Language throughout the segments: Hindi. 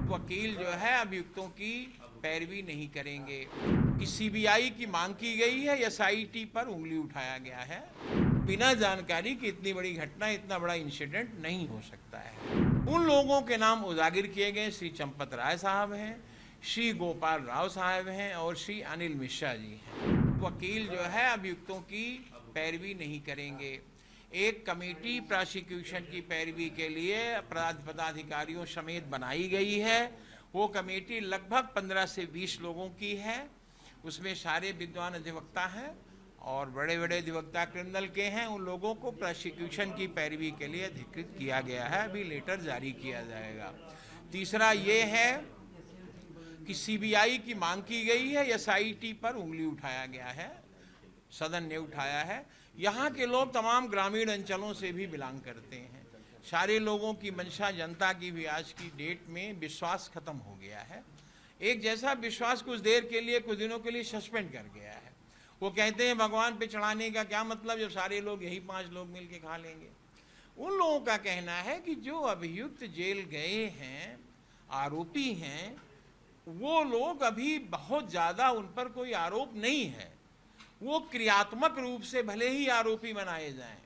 वकील जो है अभियुक्तों की पैरवी नहीं करेंगे। कि सीबीआई की मांग की गई है, एसआईटी पर उंगली उठाया गया है। बिना जानकारी की इतनी बड़ी घटना, इतना बड़ा इंसिडेंट नहीं हो सकता है। उन लोगों के नाम उजागर किए गए श्री चंपत राय साहब हैं, श्री गोपाल राव साहब हैं और श्री अनिल मिश्रा जी हैं। वकील जो है अभियुक्तों की पैरवी नहीं करेंगे। एक कमेटी प्रोसिक्यूशन की पैरवी के लिए पदाधिकारियों समेत बनाई गई है। वो कमेटी लगभग 15 से 20 लोगों की है। उसमें सारे विद्वान अधिवक्ता हैं और बड़े बड़े अधिवक्ता क्रिमिनल के हैं। उन लोगों को प्रोसिक्यूशन की पैरवी के लिए अधिकृत किया गया है। अभी लेटर जारी किया जाएगा। तीसरा ये है कि सीबीआई की मांग की गई है, एसआईटी पर उंगली उठाया गया है, सदन ने उठाया है। यहाँ के लोग तमाम ग्रामीण अंचलों से भी बिलोंग करते हैं। सारे लोगों की मंशा, जनता की भी आज की डेट में विश्वास खत्म हो गया है। एक जैसा विश्वास कुछ देर के लिए, कुछ दिनों के लिए सस्पेंड कर गया है। वो कहते हैं भगवान पे चढ़ाने का क्या मतलब जब सारे लोग यही 5 लोग मिल के खा लेंगे। उन लोगों का कहना है कि जो अभियुक्त जेल गए हैं, आरोपी हैं, वो लोग अभी बहुत ज़्यादा उन पर कोई आरोप नहीं है। वो क्रियात्मक रूप से भले ही आरोपी बनाए जाएं,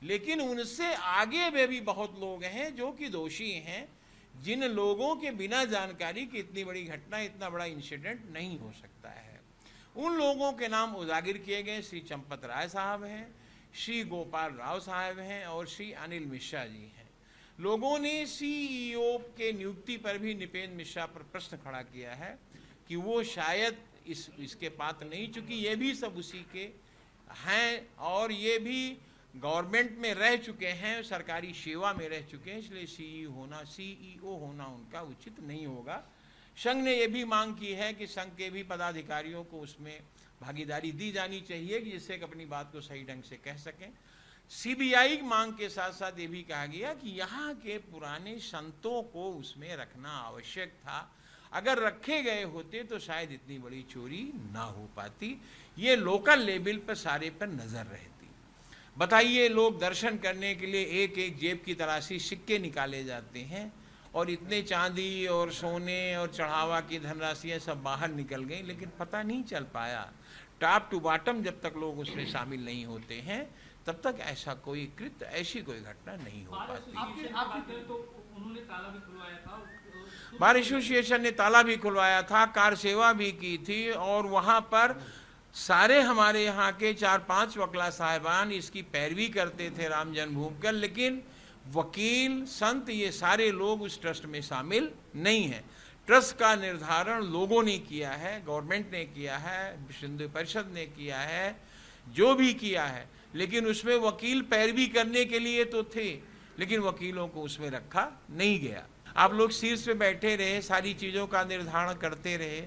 लेकिन उनसे आगे में भी बहुत लोग हैं जो कि दोषी हैं, जिन लोगों के बिना जानकारी की इतनी बड़ी घटना, इतना बड़ा इंसिडेंट नहीं हो सकता है। उन लोगों के नाम उजागर किए गए श्री चंपत राय साहब हैं, श्री गोपाल राव साहब हैं और श्री अनिल मिश्रा जी हैं। लोगों ने सीईओ के नियुक्ति पर भी नृपेंद्र मिश्रा पर प्रश्न खड़ा किया है कि वो शायद इसके पात्र नहीं, चूंकि ये भी सब उसी के हैं और ये भी गवर्नमेंट में रह चुके हैं, सरकारी सेवा में रह चुके हैं, इसलिए सीईओ होना उनका उचित नहीं होगा। संघ ने यह भी मांग की है कि संघ के भी पदाधिकारियों को उसमें भागीदारी दी जानी चाहिए कि जिससे अपनी बात को सही ढंग से कह सकें। सीबीआई मांग के साथ साथ ये भी कहा गया कि यहाँ के पुराने संतों को उसमें रखना आवश्यक था। अगर रखे गए होते तो शायद इतनी बड़ी चोरी ना हो पाती। ये लोकल लेवल पर सारे पर नजर रहती। बताइए, लोग दर्शन करने के लिए एक एक जेब की तलाशी सिक्के निकाले जाते हैं और इतने चांदी और सोने और चढ़ावा की धनराशियाँ सब बाहर निकल गई, लेकिन पता नहीं चल पाया। टॉप टू बॉटम जब तक लोग उसमें शामिल नहीं होते हैं तब तक ऐसा कोई कृत्य, ऐसी कोई घटना नहीं हो पाती। बार एसोसिएशन ने ताला भी खुलवाया था, कार सेवा भी की थी और वहाँ पर सारे हमारे यहाँ के 4-5 वकला साहिबान इसकी पैरवी करते थे राम जन्मभूमि का, लेकिन वकील, संत, ये सारे लोग उस ट्रस्ट में शामिल नहीं हैं। ट्रस्ट का निर्धारण लोगों ने किया है, गवर्नमेंट ने किया है, विश्व हिंदू परिषद ने किया है, जो भी किया है, लेकिन उसमें वकील पैरवी करने के लिए तो थे, लेकिन वकीलों को उसमें रखा नहीं गया। आप लोग शीर्ष पे बैठे रहे, सारी चीज़ों का निर्धारण करते रहे।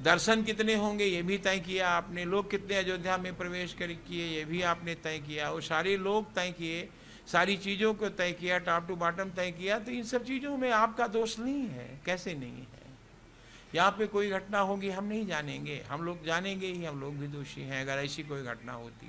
दर्शन कितने होंगे ये भी तय किया आपने, लोग कितने अयोध्या में प्रवेश किए ये भी आपने तय किया, और सारे लोग तय किए, सारी चीज़ों को तय किया, टॉप टू बॉटम तय किया। तो इन सब चीज़ों में आपका दोष नहीं है, कैसे नहीं है? यहाँ पे कोई घटना होगी हम नहीं जानेंगे, हम लोग जानेंगे ही हम लोग भी दोषी हैं अगर ऐसी कोई घटना होती।